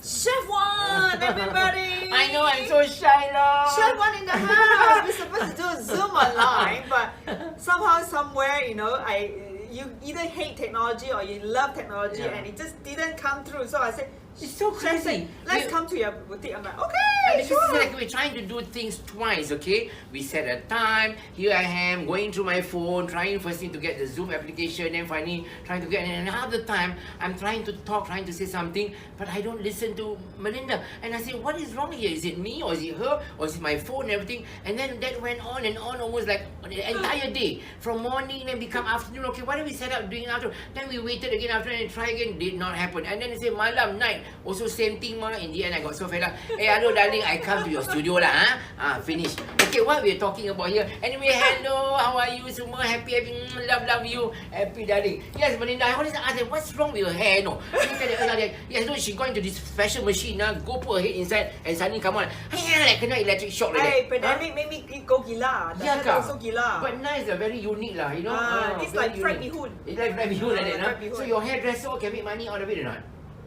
Chef One, everybody! I know, I'm so shy, lor. Chef One in the house. We're supposed to do a Zoom online, but somehow, somewhere, you either hate technology or you love technology, and it just didn't come through. So I said, It's so crazy. said, let's come to your boutique. I'm like, okay, Because sure. it's like we're trying to do things twice, okay? We set a time, here I am, going through my phone, trying first thing to get the Zoom application, then finally trying to get another time, I'm trying to talk, trying to say something, but I don't listen to Melinda. And I say, what is wrong here? Is it me, or is it her, or is it my phone and everything? And then that went on and on, almost like the entire day. From morning, then become afternoon, okay, why don't we set up doing after? Then we waited again after and try again, did not happen. And then they say, malam, night, also same thing, ma. In the end, I got so fed up. Hey, hello, darling, I come to your studio lah, finish. Okay, what we're talking about here? Anyway, hello, how are you? Semua happy, love you, happy, darling. Yes, Melinda, I always ask them, what's wrong with your hair, no? Yes, no, she going to this fashion machine, go put her head inside, and suddenly come on, like kena electric shock like that. Hey, pandemic made me go gila. The Yeah, hair also gila. but nice, very unique lah, you know. It's very like fried unique. bihun. It's like fried bihun like that, fried bihun. So your hairdresser can make money out of it or not?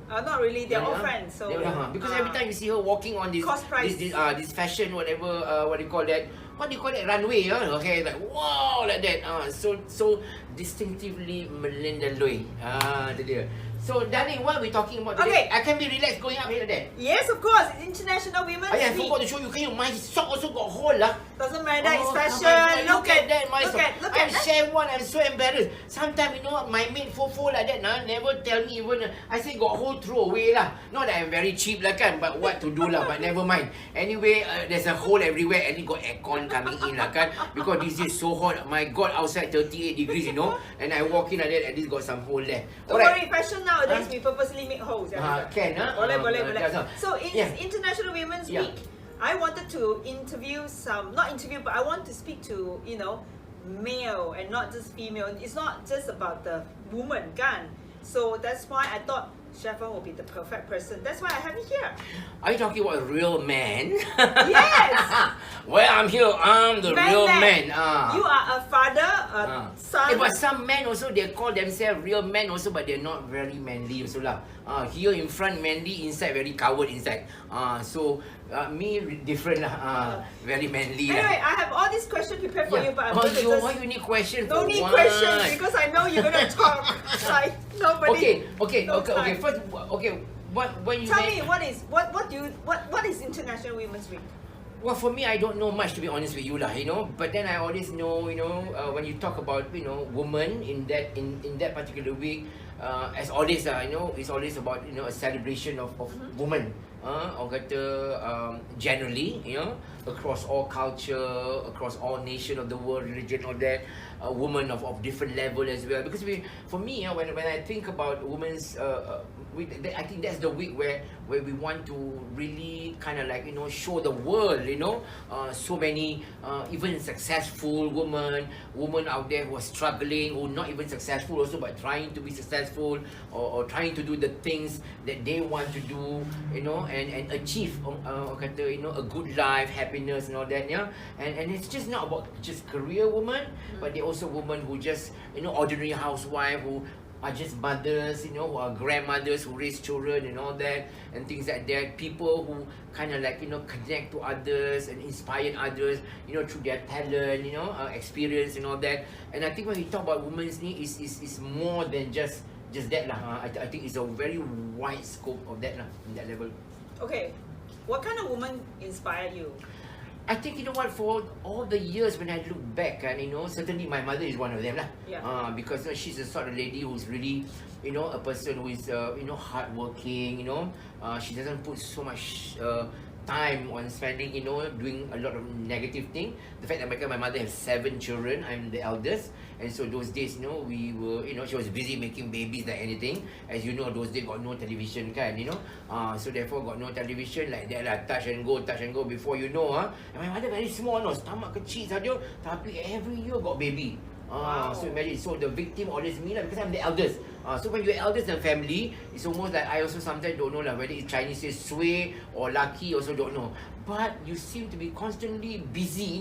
Not really. They're all friends. So because every time you see her walking on this cost price. this fashion whatever what do you call that? What do you call that, runway? Okay, like wow, like that. So distinctively Melinda Looi. Itu dia. So, darling, what are we talking about today? Okay. I can be relaxed going up here like that. Yes, of course. It's International Women's I Week. forgot to show you. Can you? My sock also got hole lah. Doesn't matter. It's fashion. Look at that, my Look sock. at I'm that. share one. I'm so embarrassed. Sometimes my maid fofo like that never tell me even. I say got hole, throw away lah. Not that I'm very cheap lah kan, but what to do lah. But never mind. Anyway, there's a hole everywhere, and it got aircon coming in lah kan. Because this is so hot. My God, outside 38 degrees, and I walk in like that, at least got some hole there. Don't worry, fashion nowadays we purposely make holes. Can Boleh. So it's Yeah. International Women's Yeah. Week. I wanted to interview but I want to speak to male and not just female. It's not just about the woman, kan? So that's why I thought Chef will be the perfect person. That's why I have you here. Are you talking about a real man? Yes. Well, I'm here. I'm the real man. You are a father, a son. But some men also, they call themselves real men also, but they're not very manly also lah. Here in front manly, inside very coward inside. So me different lah. Very manly lah. Anyway, I have all these questions prepared for you, but I'm going to just... Why you need questions? No need questions because I know you're going to talk like nobody. Okay. First, when you tell me what is International Women's Week? Well, for me, I don't know much, to be honest with you lah, But then I always know, when you talk about, women in that particular week, as always, it's always about, a celebration of women. Orang kata generally, across all culture, across all nation of the world, religion, all that, women of different level as well. Because for me, when I think about women's week, I think that's the week where we want to really kind of like show the world, so many even successful women out there who are struggling, who not even successful also, but trying to be successful or trying to do the things that they want to do, and achieve a good life, happiness and all that, and it's just not about just career women, but they also women who just ordinary housewife who are just mothers, who are grandmothers who raise children and all that and things like that. People who kind of like connect to others and inspire others, through their talent, experience and all that. And I think when we talk about women's need, is more than just that lah. I think it's a very wide scope of that lah, in that level. Okay, what kind of woman inspired you? I think, for all the years when I look back, certainly my mother is one of them lah. Yeah. Because she's the sort of lady who's really, a person who is, hardworking, she doesn't put so much time on spending, doing a lot of negative thing. The fact that my mother has 7 children, I'm the eldest, and so those days, we were, she was busy making babies like anything. As you know, those days got no television, kan, so therefore got no television like that lah, touch and go. Before you know, and my mother very small, stomach kecil saja, tapi every year got baby. Wow. So imagine, so the victim always me lah, because I'm the eldest. So when you're eldest in the family, it's almost like I also sometimes don't know lah whether it's Chinese says sway or lucky, also don't know. But you seem to be constantly busy,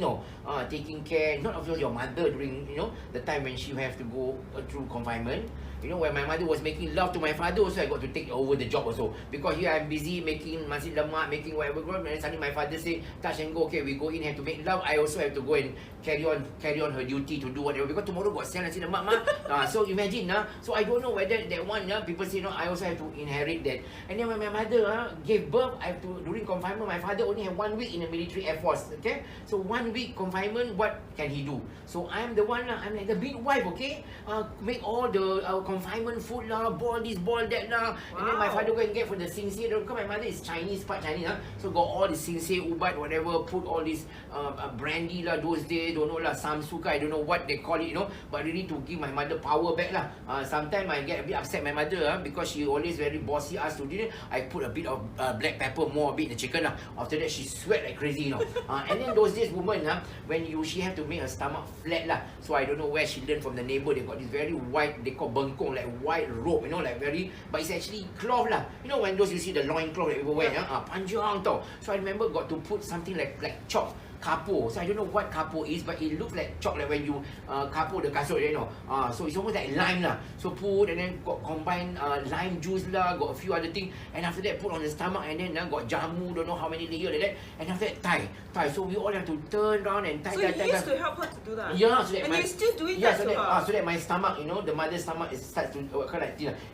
taking care not of your mother during the time when she have to go through confinement, You know, when my mother was making love to my father, also I got to take over the job also. Because here I'm busy making nasi lemak, making whatever, and then suddenly my father say, touch and go, okay, we go in, have to make love. I also have to go and carry on her duty to do whatever, because tomorrow got sell nasi lemak, so imagine, so I don't know whether that one, people say, I also have to inherit that. And then when my mother gave birth, I have to, during confinement, my father only had 1 week in the military air force, okay? So 1 week confinement, what can he do? So I'm the one, I'm like the big wife, okay? Make all the confinement food boil this, boil that Wow. And then my father go and get for the sincere, because my mother is Chinese, part Chinese, so got all the sincere ubat, whatever, put all this brandy those days, don't know samsuka, I don't know what they call it, but really to give my mother power back sometimes I get a bit upset my mother, because she always very bossy, asked to dinner, I put a bit of black pepper more a bit in the chicken after that she sweat like crazy, and then those days woman, when she have to make her stomach flat so I don't know where she learned from the neighbor, they got this very white, they call bengkong, like white rope, like very, but it's actually cloth when those you see the loin cloth that people wear, panjang tau. So I remember got to put something like chalk, kapo. So I don't know what kapo is, but it looks like chalk, like when you kapo the kasut, so it's almost like lime So put, and then got combined lime juice got a few other things, and after that put on the stomach, and then got jamu, don't know how many layers like that, and after that tie. So we all have to turn around and tie. So you used to help her to do that? Yeah, so that and you're still doing that to her? So that my stomach, the mother's stomach starts to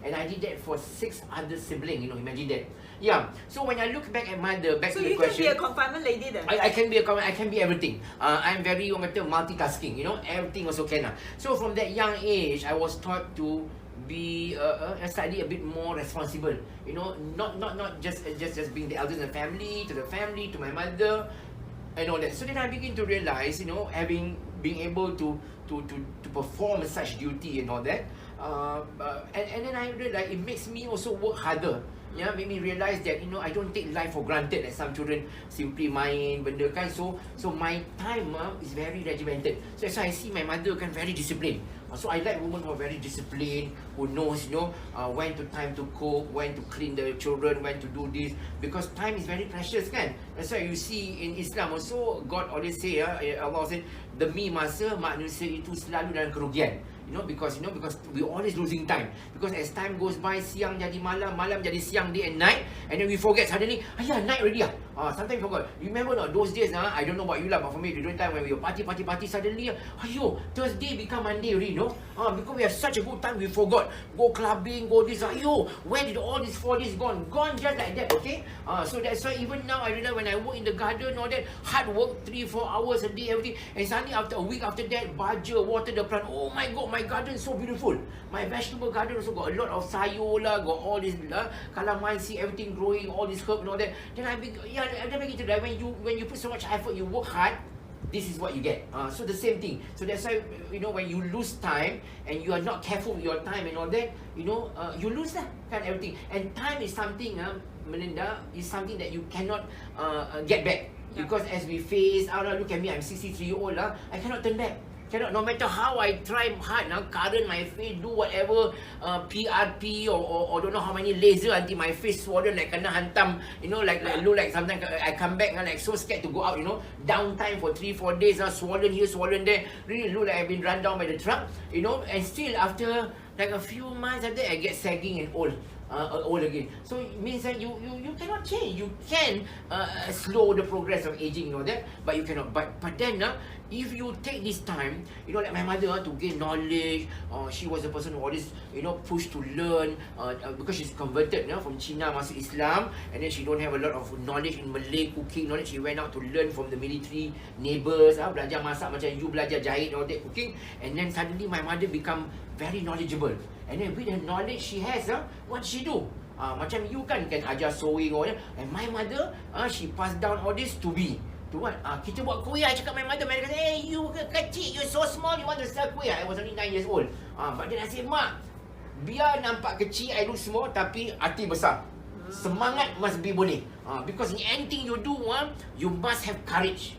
and I did that for 6 other siblings, imagine that. Yeah. So when I look back at mother, back so to the So question. you can be a confinement lady then? I can be everything. I'm very multitasking, everything also can. So from that young age, I was taught to be slightly a bit more responsible. Not just being the eldest in the family, to my mother, and all that. So then I begin to realize, being able to perform such duty and all that, and then I realize it makes me also work harder. Make me realize that I don't take life for granted, that some children simply main benda kan. So my time is very regimented. So that's why I see my mother kan very disciplined. So I like women who are very disciplined, who knows when to time to cook, when to clean the children, when to do this, because time is very precious kan. That's why you see in Islam also, God always say, Allah said, demi masa manusia itu selalu dalam kerugian. Because we always losing time. Because as time goes by, siang jadi malam, malam jadi siang, day and night, and then we forget suddenly, night already sometimes we forgot. You remember not those days, I don't know about you but for me during time when we were party, suddenly, Thursday become Monday already, because we have such a good time, we forgot. Go clubbing, go this, where did all these 4 days gone just like that, okay? So that's why even now I realize when I work in the garden, all that, hard work, 3-4 hours a day, everything, and suddenly after a week after that, baja, water the plant, oh my God, my garden is so beautiful. My vegetable garden also got a lot of sayur got all this calamansi, everything growing, all this herb and all that. Then I begin to like when you put so much effort, you work hard, this is what you get. So the same thing. So that's why when you lose time and you are not careful with your time and all that, you lose that kind of everything. And time is something, Melinda, is something that you cannot get back. Yeah. Because as we face, look at me, I'm 63-year-old, I cannot turn back. Cannot, no matter how I try hard current my face, do whatever, PRP or don't know how many laser until my face swollen like kena hantam, like look like sometimes I come back like so scared to go out, downtime for 3-4 days, swollen here, swollen there, really look like I've been run down by the truck, and still after like a few months after I get sagging and old again. So it means that you cannot change. You can slow the progress of aging, that, but you cannot. But then if you take this time, like my mother to gain knowledge, she was a person who always pushed to learn, because she's converted from China masuk Islam, and then she don't have a lot of knowledge in Malay cooking knowledge. She went out to learn from the military neighbours, belajar masak macam you belajar jahit all that cooking, and then suddenly my mother become very knowledgeable. And then with the knowledge she has, what she do? Macam you kan ajar sewing or and my mother, she passed down all this to me. To what? Kita buat kuih. I cakap my mother kata, hey, you kecil, you so small, you want to sell kuih. I was only 9 years old. But then I said, Mak, biar nampak kecil, I look small, tapi hati besar. Semangat must be boleh. Because in anything you do, you must have courage.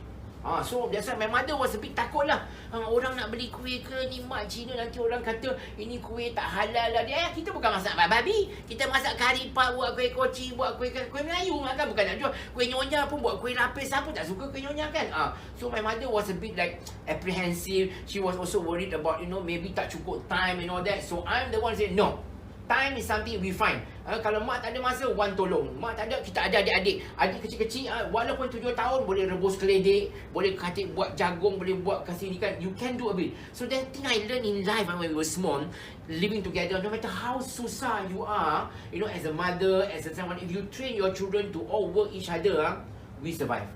So that's why my mother was a bit takut lah. Orang nak beli kuih ke ni mak Cina, nanti orang kata ini kuih tak halal lah. Kita bukan masak babi, kita masak kari pak, buat kuih koci, buat kuih Melayu kan, bukan nak jual. Kuih nyonya pun buat kuih lapis, siapa tak suka kuih nyonya kan? So my mother was a bit like apprehensive. She was also worried about maybe tak cukup time and all that. So I'm the one saying no. Time is something we find. Kalau mak tak ada masa, Wan tolong. Mak tak ada, kita ada adik-adik. Adik kecil-kecil, walaupun 7 tahun, boleh rebus keledek, boleh katik buat jagung, boleh buat kasih ni kan. You can do a bit. So that thing I learned in life when we were small, living together, no matter how susah you are, as a mother, as a someone, if you train your children to all work each other, we survive.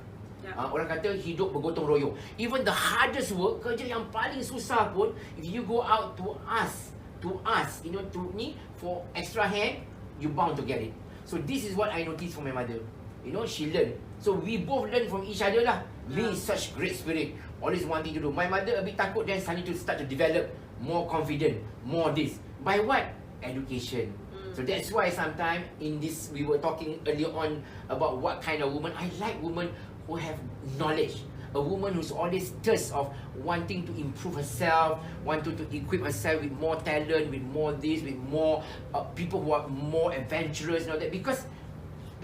Orang kata hidup bergotong royong. Even the hardest work, kerja yang paling susah pun, if you go out to ask, for extra hand, you bound to get it. So this is what I noticed from my mother. She learned. So we both learn from each other lah. Me, such great spirit, always wanting to do. My mother a bit takut, then suddenly to start to develop more confident, more this. By what? Education. So that's why sometimes in this, we were talking earlier on about what kind of woman. I like women who have knowledge. A woman who's always thirst of wanting to improve herself, wanting to equip herself with more talent, with more this, with more people who are more adventurous and all that. Because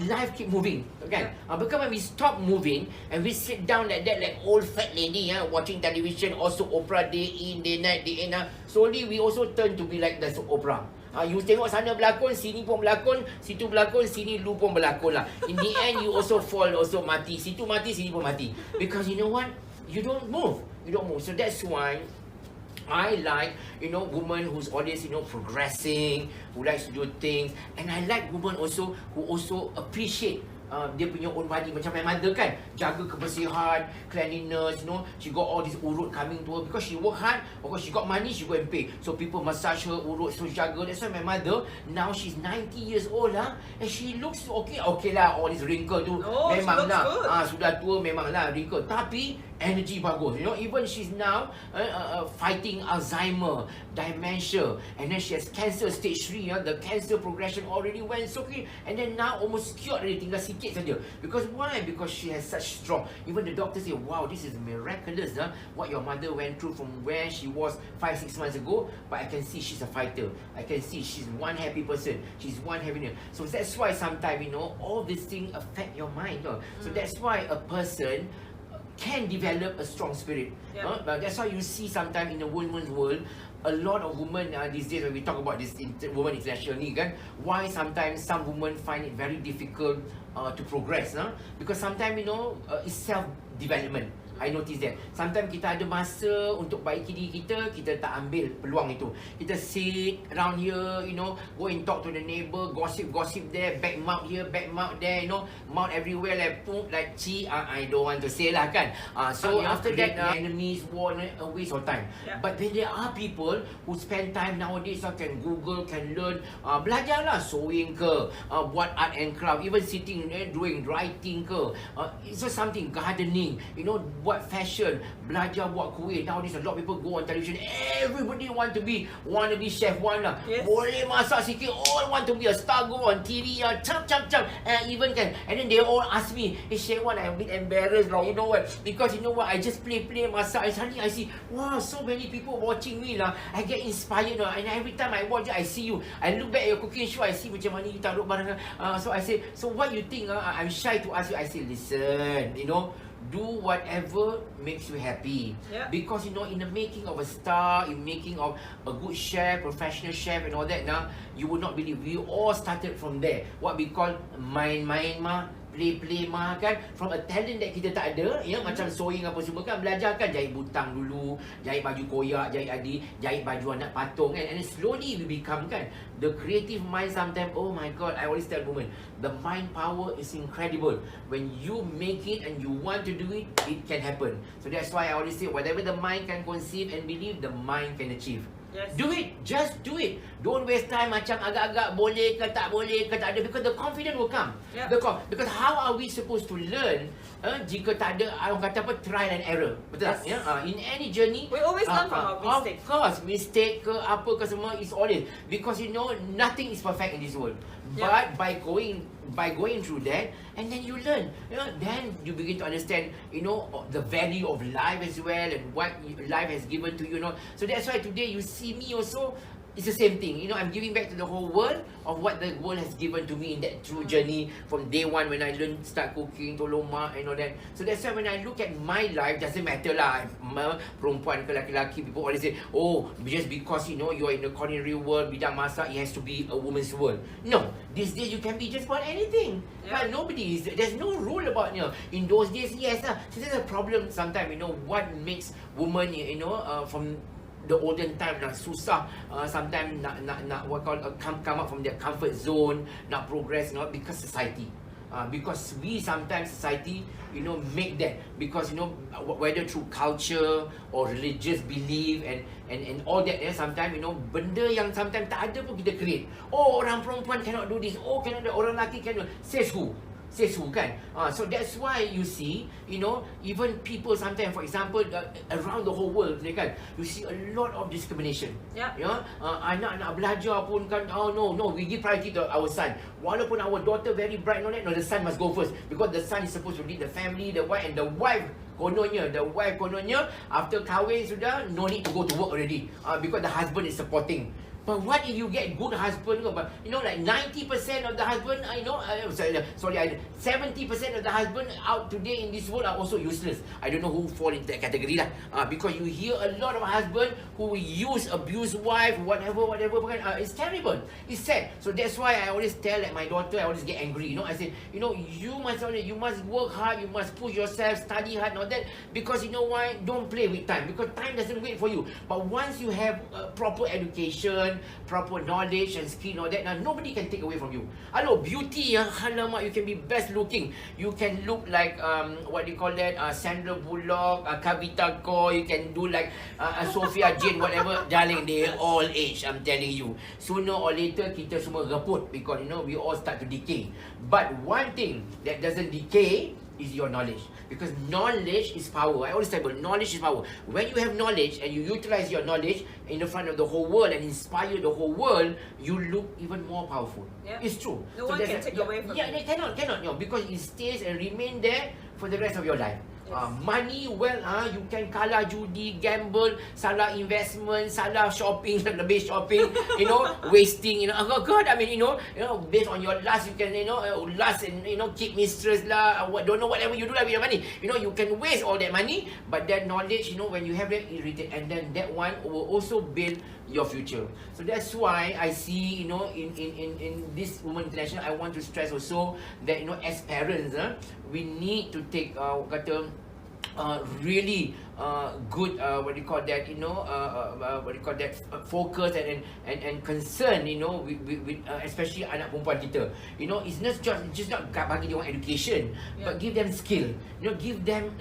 life keep moving, okay? Because when we stop moving and we sit down like that, like old fat lady, watching television, also opera day in, day night, day in, slowly we also turn to be like the soap opera. You tengok sana berlakon, sini pun berlakon, situ berlakon, sini lu pun berlakon lah. In the end, you also fall, also mati. Situ mati, sini pun mati. Because you know what? You don't move. You don't move. So that's why I like, women who's always, progressing, who likes to do things. And I like women also who also appreciate dia punya own body. Macam my mother kan, jaga kebersihan, cleanliness, she got all this urut coming to her because she work hard. Of course she got money, she go and pay. So people massage her urut, so jaga. That's why my mother, now she's 90 years old lah, and she looks okay lah. All this wrinkle tu memang lah, sudah tua memang lah wrinkle, tapi energy bagus. Even she's now fighting Alzheimer, dementia, and then she has cancer stage 3. The cancer progression already went so quick, and then now almost cured already, tinggal sikit saja. Because why? Because she has such strong. Even the doctor say, wow, this is miraculous, what your mother went through from where she was 5-6 months ago. But I can see she's a fighter. I can see she's one happy person. She's one happiness. So that's why sometimes, all these things affect your mind. So that's why a person can develop a strong spirit. That's why you see sometimes in the women's world, a lot of women these days, when we talk about this women international ni kan, why sometimes some women find it very difficult to progress, because sometimes it's self-development. I notice that sometimes kita ada masa untuk baiki diri kita, kita tak ambil peluang itu. Kita sit around here, go and talk to the neighbor, gossip there, back mouth here, back mouth there, mouth everywhere, like poop, like chi. I don't want to say lah kan. So after that, enemies, war, a waste of time. But then there are people who spend time nowadays, can Google, can learn, belajar lah, sewing ke, buat art and craft, even sitting doing writing ke, so something, gardening, buat fashion, belajar buat kuih. Nowadays a lot of people go on television, everybody want to be chef one lah. Boleh masak sikit, all want to be a star, go on TV, chap, even kan. And then they all ask me, chef one, I'm a bit embarrassed lah, you know what, because I just play masak, and suddenly I see, wow, so many people watching me lah. I get inspired lah, and every time I watch it, I see you, I look back at your cooking show, I see macam mana you taruh barang. So I say, so what you think? I'm shy to ask you. I say, listen, do whatever makes you happy. Because in the making of a star, in making of a good chef, professional chef and all that, you would not believe, we all started from there. What we call main mah, play mah kan, from a talent that kita tak ada, macam sewing apa semua kan, belajar kan, jahit butang dulu, jahit baju koyak, jahit adik, jahit baju anak patung kan, and then slowly we become kan, the creative mind sometimes, oh my god, I always tell women, the mind power is incredible. When you make it and you want to do it, it can happen. So that's why I always say, whatever the mind can conceive and believe, the mind can achieve. Do it, just do it. Don't waste time macam agak-agak boleh ke tak ada, because the confidence will come. Because how are we supposed to learn jika tak ada, orang kata apa, trial and error, betul tak? In any journey, we always learn from our mistakes. Of course, mistake ke apa ke semua is always, because nothing is perfect in this world. But by going by going through that, and then you learn, then you begin to understand, the value of life as well, and what life has given to you, So that's why today you see me also. It's the same thing, I'm giving back to the whole world of what the world has given to me in that true journey from day one when I start cooking, tolong mak and all that. So that's why when I look at my life, doesn't matter lah, perempuan ke laki-laki, people always say, oh, just because you are in the culinary world, bidang masak, it has to be a woman's world. No, these days you can be just about anything. But there's no rule about, in those days, yes lah. So there's a problem sometimes, what makes women, from the olden time susah sometimes nak what call come up from their comfort zone, nak progress, because society. Because we sometimes society make that, because whether through culture or religious belief and all that, sometimes benda yang sometimes tak ada pun kita create. Oh, orang perempuan cannot do this, oh cannot do, orang lelaki cannot. Says who kan? So that's why you see, even people sometimes, for example, around the whole world, kan, you see a lot of discrimination. Anak nak belajar pun kan, oh no, we give priority to our son. Walaupun our daughter very bright, no, the son must go first, because the son is supposed to lead the family, the wife kononnya after kahwin sudah, no need to go to work already, because the husband is supporting. But what if you get good husband? But like 90% of the husband, 70% of the husband out today in this world are also useless. I don't know who fall into that category lah. Because you hear a lot of husband who abuse wife, whatever. It's terrible. It's sad. So that's why I always tell my daughter, I always get angry. I say, you must work hard, you must push yourself, study hard, all that. Because why? Don't play with time. Because time doesn't wait for you. But once you have proper education, proper knowledge and skill, all that, now nobody can take away from you. Hello, beauty, alamak, you can be best looking. You can look like what do you call that? Sandra Bullock, Kavita Kaur. You can do like Sophia Jane, whatever. Darling, they all age. I'm telling you. Sooner or later, kita semua reput, because we all start to decay. But one thing that doesn't decay is your knowledge, because knowledge is power. I always say, knowledge is power. When you have knowledge and you utilize your knowledge in the front of the whole world and inspire the whole world, you look even more powerful. It's true. No one can take away from you. They cannot, because it stays and remain there for the rest of your life. Money, you can kalah judi, gamble, salah investment, salah shopping, lebih shopping, wasting, God, I mean, based on your lust, you can, lust and, keep mistress lah, don't know whatever you do lah with your money. You can waste all that money, but that knowledge, when you have that, irritate, and then that one will also build your future. So that's why I see, in this Women International, I want to stress also that, as parents, we need to take, really good focus and concern, with especially anak perempuan kita. It's not just not bagi dia orang education, but give them skill. Give them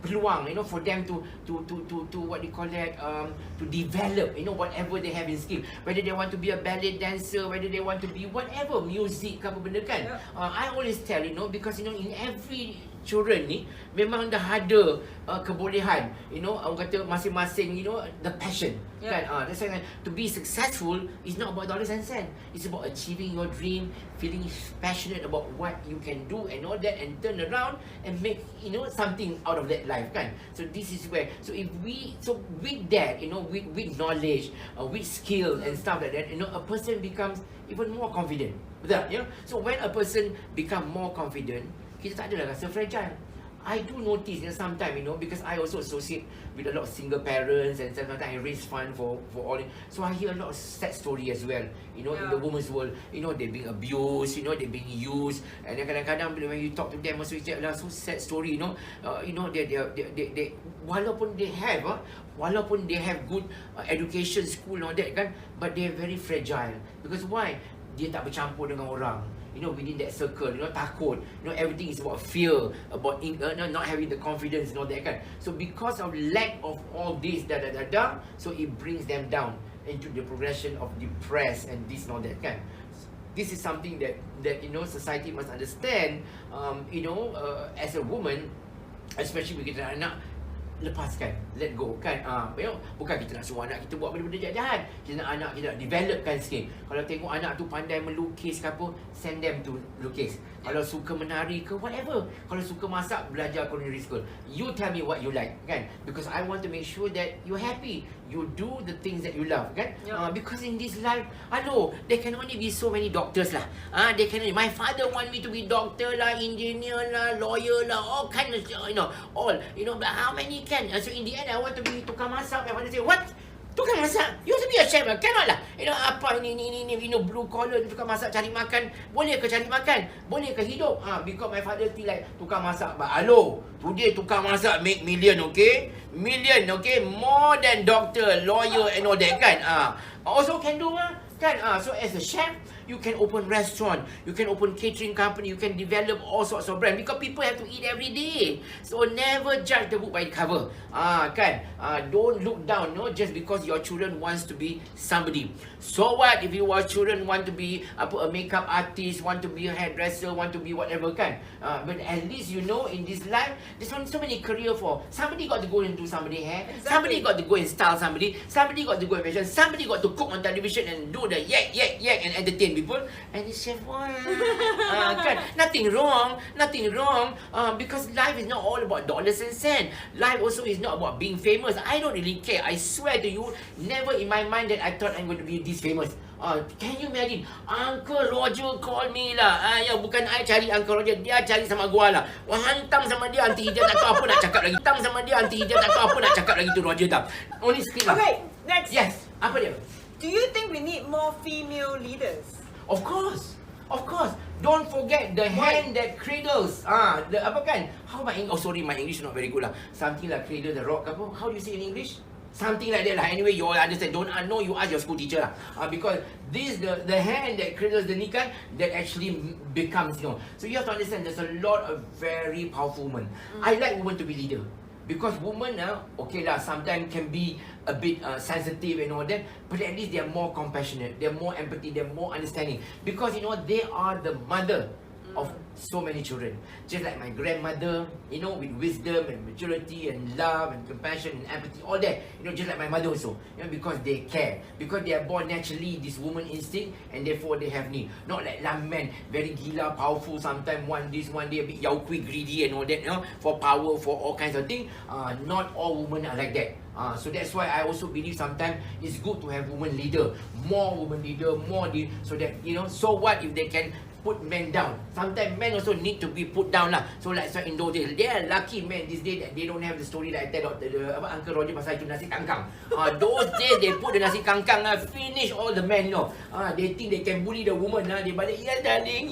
peluang, for them to to develop, whatever they have in skill. Whether they want to be a ballet dancer, whether they want to be whatever, music, apa benda kan. I always tell, because in every children ni memang dah ada kebolehan, orang kata masing-masing, the passion, kan. That's why to be successful is not about dollars and cents. It's about achieving your dream, feeling passionate about what you can do and all that, and turn around and make something out of that life, kan. So this is where, with that, with knowledge, with skill and stuff like that, a person becomes even more confident. Betul? So when a person become more confident, kita tak adalah rasa fragile. I do notice sometimes, because I also associate with a lot of single parents, and sometimes I raise fund for all. So I hear a lot of sad story as well, in the women's world. They're being abused, they're being used, and then kadang-kadang when you talk to them, also it's so sad story, they walaupun they have good education, school, all that kan, but they're very fragile. Because why? Dia tak bercampur dengan orang. Within that circle, takut. Everything is about fear, about not having the confidence and all that kan. So because of lack of all this, so it brings them down into the progression of depressed and this and all that kan. This is something that society must understand. As a woman, especially with kita anak, lepaskan, let go kan. Bukan kita nak suruh anak kita buat benda-benda jahat. Kita nak anak kita nak developkan sikit. Kalau tengok anak tu pandai melukis ke apa, send them to lukis. Kalau suka menari ke whatever, kalau suka masak, belajar culinary school. You tell me what you like kan, because I want to make sure that you're happy, you do the things that you love kan. Because in this life, there can only be so many doctors lah. They can only, my father want me to be doctor lah, engineer lah, lawyer lah, all kind of but how many can? So in the end, I want to be tukang masak. My father say, what? Tukang masak? You want to be a chef? Cannot lah. Apa ini, blue collar, tukang masak cari makan. Boleh ke cari makan? Boleh ke hidup? Because my father feel like tukang masak. But hello, today tukang masak make million, okay? Million, okay? More than doctor, lawyer and all that kan? Also can do kan? So as a chef, you can open restaurant, you can open catering company, you can develop all sorts of brand because people have to eat every day. So never judge the book by the cover. Kan? Don't look down, just because your children wants to be somebody. So what if your children want to be a makeup artist, want to be a hairdresser, want to be whatever kan? But at least in this life, there's so many career for. Somebody got to go and do somebody hair, somebody got to go and style somebody got to go and fashion, somebody got to cook on television and do the yak and entertain people, and it's chef kan? Nothing wrong because life is not all about dollars and cents. Life also is not about being famous. I don't really care. I swear to you, never in my mind that I thought I'm going to be this famous. Can you imagine? Uncle Roger call me lah. Bukan I cari Uncle Roger, dia cari sama gua lah. Hantam sama dia, Aunty Ija tak tahu apa nak cakap lagi. Hantam sama dia, Aunty Ija tak tahu apa nak cakap lagi tu Roger dah. Only skip lah. Okay, next. Yes, apa dia? Do you think we need more female leaders? Of course. Don't forget the hand that cradles. Apa kan? How my English is not very good lah. Something like cradle the rock apa? How do you say in English? Something like that lah. Anyway, you all understand. Don't know, you ask your school teacher lah. Because this the hand that cradles the nikah that actually becomes, So you have to understand there's a lot of very powerful women. I like women to be leader. Because women, okay lah, sometimes can be a bit sensitive and all that, but at least they are more compassionate, they're more empathy, they're more understanding. Because they are the mother of so many children. Just like my grandmother, with wisdom and maturity and love and compassion and empathy, all that. Just like my mother also. Because they care. Because they are born naturally this woman instinct, and therefore they have need. Not like men, very gila, powerful, sometimes one day a bit yaukui, greedy and all that, for power, for all kinds of things. Not all women are like that. So that's why I also believe sometimes it's good to have women leader, more women leader, so that, so what if they can put men down. Sometimes men also need to be put down lah. So like so in those days, they are lucky men this day that they don't have the story that I tell Uncle Roger pasal itu nasi kangkang. Those days they put the nasi kangkang finish all the men, they think they can bully the woman Dia balik, ya darling,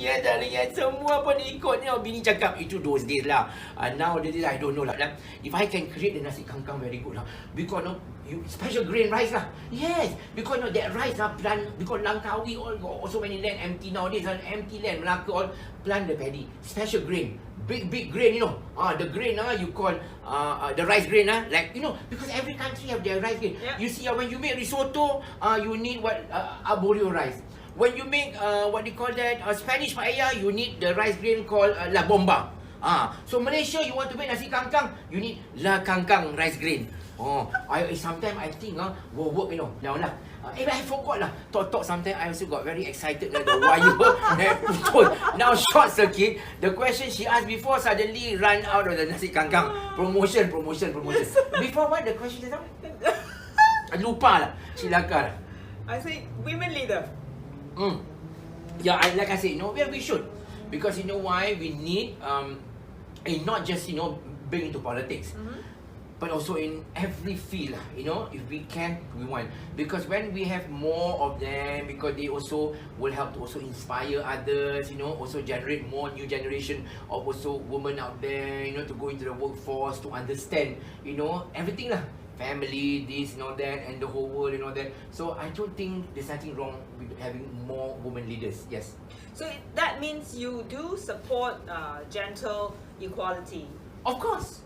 semua pun ikut, bini cakap. Itu those days lah. Now the days I don't know lah. If I can create the nasi kangkang very good lah. Because you special grain rice lah. Yes, because that rice plant, because Langkawi all got so many land empty nowadays, empty land, Melaka all plant the paddy, special grain, big grain, the grain you call the rice grain like because every country have their rice grain. You see when you make risotto, you need arborio rice. When you make what do you call that Spanish paella, you need the rice grain called La Bomba. So Malaysia, you want to make nasi kangkang, you need La Kangkang rice grain. Sometimes I think will work, now lah. I forgot lah. Talk. Sometimes I also got very excited like the wire. Now short circuit. The question she asked before suddenly run out of the nasi kangkang. Promotion. Before what the question is? Lupa lah. Silakan. I say women leader. Yeah, like I said, we should. Because why we need not just bring into politics. But also in every field, if we can, we want. Because when we have more of them, because they also will help to also inspire others, also generate more new generation of also women out there, to go into the workforce, to understand, everything lah. Family, this, that, and the whole world, that. So I don't think there's nothing wrong with having more women leaders. Yes. So that means you do support gender equality. Of course.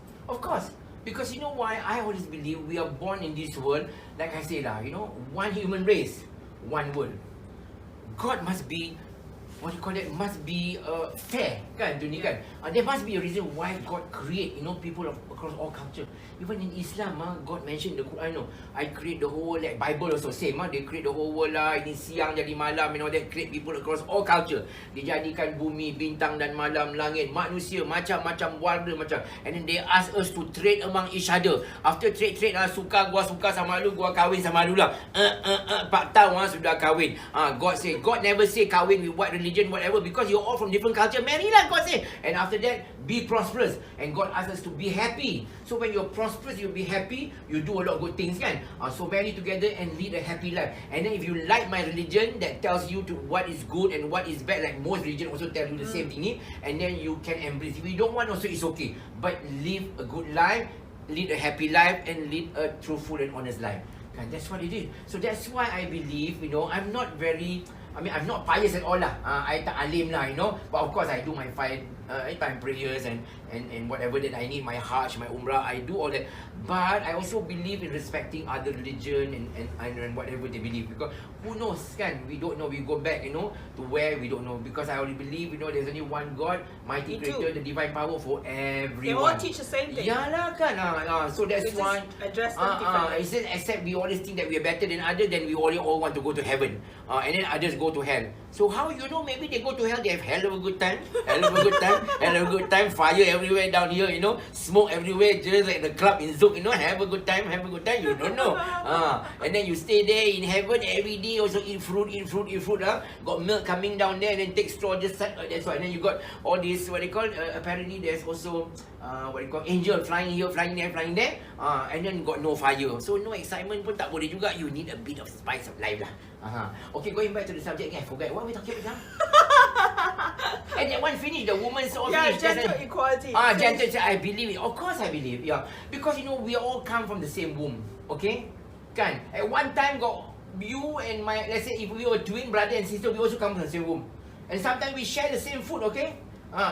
Because why? I always believe we are born in this world, like I say lah, one human race, one world. God must be what do you call that, must be fair, kan, dunia kan. There must be a reason why God create, people across all culture. Even in Islam, God mentioned in the Quran, I create the whole, like Bible also same, they create the whole world lah, ini siang jadi malam, they create people across all culture. Dijadikan bumi, bintang dan malam, langit, manusia, macam-macam warna macam. And then they ask us to trade among each other. After trade suka sama lu, gua kahwin sama lu lah. 4 tahun sudah kahwin. God never say kahwin with what religion, whatever, because you're all from different culture. Marry lah, God say. And after that, be prosperous. And God asks us to be happy. So when you're prosperous, you'll be happy. You do a lot of good things, kan? So marry together and lead a happy life. And then if you like my religion that tells you to what is good and what is bad, like most religion also tell you the same thing, and then you can embrace. If you don't want, also it's okay. But live a good life, lead a happy life, and lead a truthful and honest life. And that's what it is. So that's why I believe, I'm not pious at all lah. I tak alim lah, But of course, I do my 5 time prayers and whatever that I need, my Hajj, my Umrah, I do all that. But I also believe in respecting other religion and whatever they believe. Because who knows, kan? We don't know. We go back, to where we don't know. Because I only believe, there's only one God, mighty creator, the divine power for everyone. They all teach the same thing. Yalah kan. So that's why address them differently. It's just except we always think that we are better than others, then we all want to go to heaven. And then others go to hell. So how maybe they go to hell, they have hell of a good time. Hell of a good time. Fire everywhere down here, smoke everywhere, just like the club in Zouk, have a good time, you don't know. And then you stay there in heaven every day, also eat fruit, got milk coming down there, and then take straw, just that's why. And then you got all this, what they call, apparently there's also, angel flying here, flying there, and then got no fire. So no excitement pun tak boleh juga, you need a bit of spice of life lah. Okay, going back to the subject, I forgot what we talking about. And that one finished, the woman's all finished. Gender equality. Gender, I believe it. Of course I believe, yeah. Because we all come from the same womb, okay? Kan? At one time got you and my, let's say if we were twin brother and sister, we also come from the same womb. And sometimes we share the same food, okay?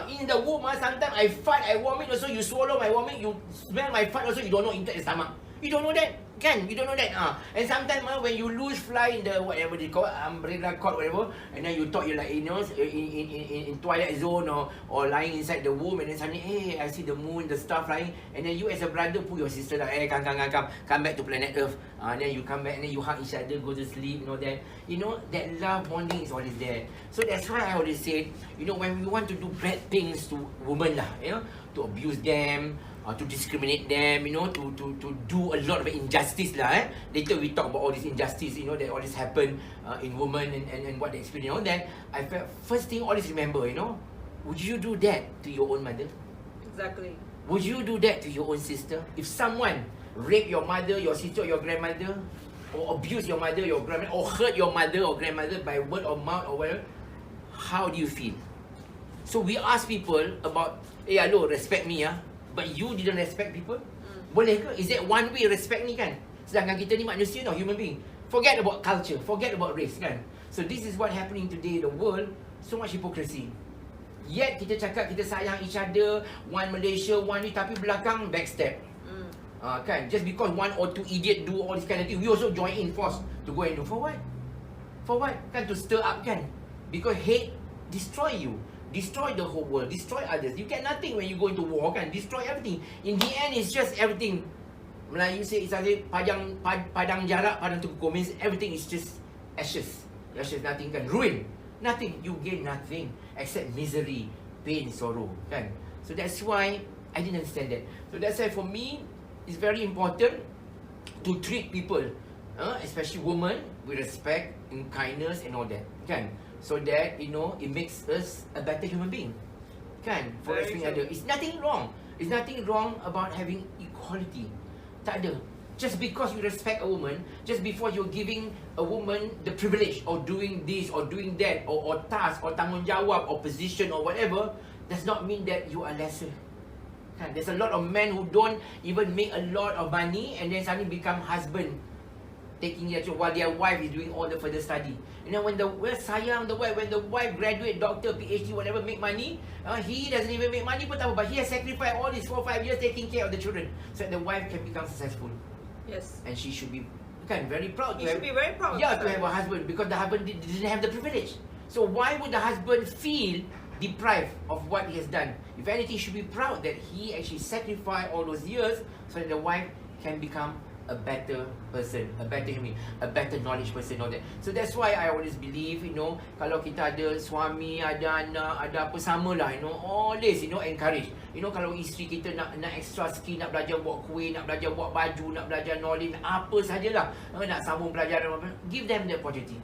In the womb, sometimes I fart, I vomit also, you swallow my vomit, you smell my fart also, you don't know inside the stomach. You don't know that, kan? You don't know that. And sometimes when you lose fly in the whatever they call it, umbrella cord, whatever, and then you thought you're like, in twilight zone or lying inside the womb, and then suddenly, hey, I see the moon, the star flying, and then you as a brother pull your sister like, hey, come back to planet Earth. And then you come back and then you hug each other, go to sleep, that. That love bonding is always there. So that's why I always say, when we want to do bad things to women lah, to abuse them, to discriminate them, to do a lot of injustice lah. Later we talk about all this injustice, that all this happen in women and what they experience. Then I felt first thing always remember, would you do that to your own mother? Exactly. Would you do that to your own sister? If someone rape your mother, your sister, your grandmother, or abuse your mother, your grandmother, or hurt your mother or grandmother by word or mouth or whatever, how do you feel? So we ask people about, hey, hello, respect me, but you didn't respect people? Boleh ke? Is that one way respect ni, kan? Sedangkan kita ni manusia tau, human being. Forget about culture, forget about race, kan? So this is what happening today in the world, so much hypocrisy. Yet kita cakap kita sayang each other, one Malaysia, one ni, tapi belakang backstab. Kan? Just because one or two idiot do all this kind of thing, we also join in force to go and do. For what? For what? Kan, to stir up, kan? Because hate destroy you. Destroy the whole world, destroy others. You get nothing when you go into war, kan? Destroy everything. In the end, it's just everything. Melayu say it's like padang jarak, padang tukuh, means everything is just ashes. Ashes, nothing, kan? Ruin. Nothing. You gain nothing except misery, pain, sorrow, kan? So that's why I didn't understand that. So that's why for me, it's very important to treat people, especially women, with respect and kindness and all that, kan? So that, it makes us a better human being, kan? For respecting others. It's nothing wrong. It's nothing wrong about having equality. Tak ada. Just because you respect a woman, just before you're giving a woman the privilege of doing this or doing that, or task or tanggungjawab or position or whatever, does not mean that you are lesser. Kan? There's a lot of men who don't even make a lot of money and then suddenly become husband, taking care while their wife is doing all the further study. When the wife graduate, doctor, PhD, whatever, make money, he doesn't even make money pun tak apa, but he has sacrificed all these 4-5 years taking care of the children so that the wife can become successful. Yes. And she should be very proud. You should be very proud. Yeah, to have a husband, because the husband didn't have the privilege. So why would the husband feel deprived of what he has done? If anything, he should be proud that he actually sacrificed all those years so that the wife can become a better person, a better human, a better knowledge person, all that. So that's why I always believe, kalau kita ada suami, ada anak, ada apa, samalah, always, encourage. Kalau isteri kita nak extra skill, nak belajar buat kuih, nak belajar buat baju, nak belajar knowledge, apa sajalah, nak sambung pelajaran, give them the opportunity.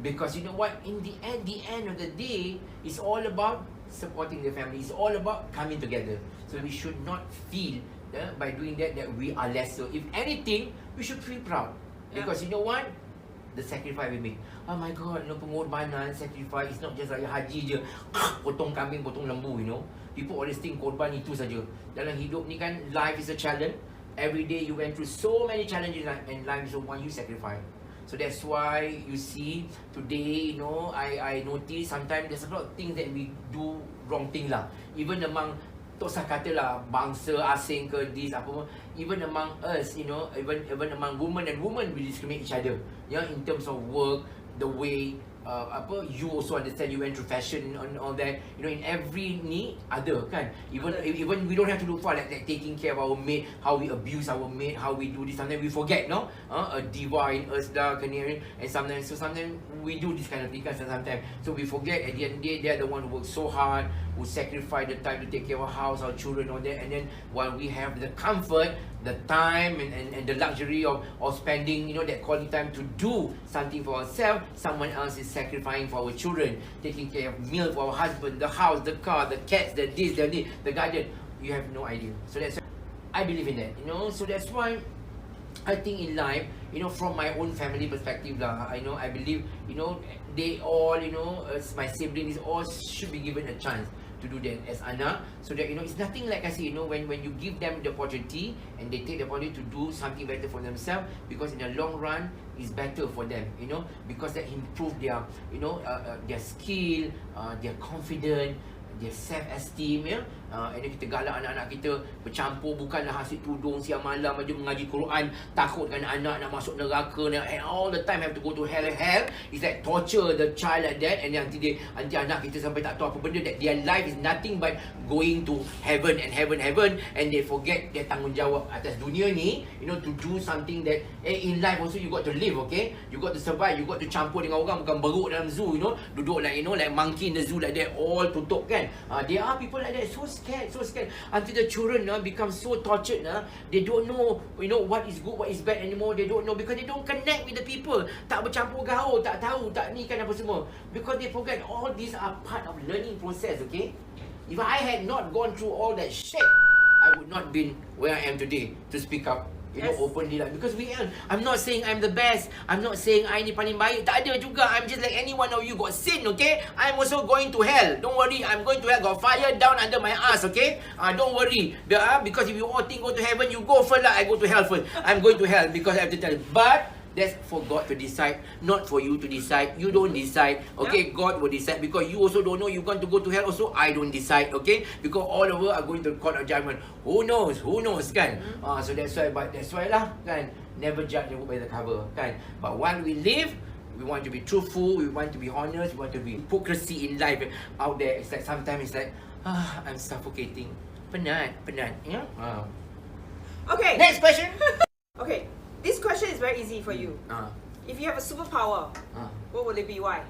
Because you know what, in the end of the day, it's all about supporting the family. It's all about coming together. So we should not feel by doing that we are lesser. If anything, we should feel proud. Because you know what? The sacrifice we make. Oh my God, pengorbanan, sacrifice, it's not just like haji je, potong kambing, potong lembu, People always think korban itu saja. Dalam hidup ni kan, life is a challenge. Every day you went through so many challenges and life is the one you sacrifice. So that's why you see today, I notice sometimes there's a lot of things that we do wrong thing lah. Even among, tak usah kata lah bangsa asing ke this apa pun, even among us, even among women and women, we discriminate each other. In terms of work, the way you also understand, you went through fashion and all that. In every need ada kan. Even we don't have to look for like taking care of our maid, how we abuse our maid, how we do this. Sometimes we forget, a diva in us dah kena, and sometimes we do this kind of thing sometimes. So we forget at the end of the day, they're the one who work so hard, who sacrifice the time to take care of our house, our children, all that. And then while we have the comfort, the time and the luxury of spending, that quality time to do something for ourselves, someone else is sacrificing for our children, taking care of meal for our husband, the house, the car, the cats, the this, the garden. You have no idea. So that's why I believe in that, So that's why I think in life, from my own family perspective lah, I believe, they all, as my siblings, all should be given a chance to do that as anak, so that it's nothing like I say, when you give them the opportunity and they take the opportunity to do something better for themselves, because in the long run it's better for them, because that improve their their skill, their confidence, their self-esteem, and then kita galak anak-anak kita bercampur, bukanlah hasil tudung siang malam aja mengaji Quran, takut kan anak nak masuk neraka, and all the time have to go to hell. It's like torture the child like that, and nanti anak kita sampai tak tahu apa benda, that their life is nothing but going to heaven, and they forget their tanggungjawab atas dunia ni, to do something that in life also you got to live, okay? You got to survive, you got to campur dengan orang, bukan beruk dalam zoo, duduk like like monkey in the zoo like that, all tutup kan. There are people like that, so scared until the children become so tortured, they don't know what is good, what is bad anymore. They don't know because they don't connect with the people, tak bercampur gaul, tak tahu, tak ni kan apa semua, because they forget all these are part of learning process, okay? If I had not gone through all that shit, I would not been where I am today to speak up, openly lah. Because I'm not saying I'm the best, I'm not saying I ni paling baik, tak ada juga. I'm just like any one of you got sin, okay? I'm also going to hell, don't worry. I'm going to hell, got fire down under my ass, okay? Don't worry, because if you all think go to heaven, you go first lah, I go to hell first. I'm going to hell because I have to tell you. But that's for God to decide, not for you to decide. You don't decide, okay? God will decide, because you also don't know you're going to go to hell. Also, I don't decide, okay? Because all of us are going to court of judgment. Who knows kan? So that's why lah kan, never judge the book by the cover kan. But while we live, we want to be truthful, we want to be honest, we want to be hypocrisy in life out there. It's like sometimes it's like I'm suffocating, penat, Okay, next question. okay, this question is very easy for you. If you have a superpower, what will it be? Why?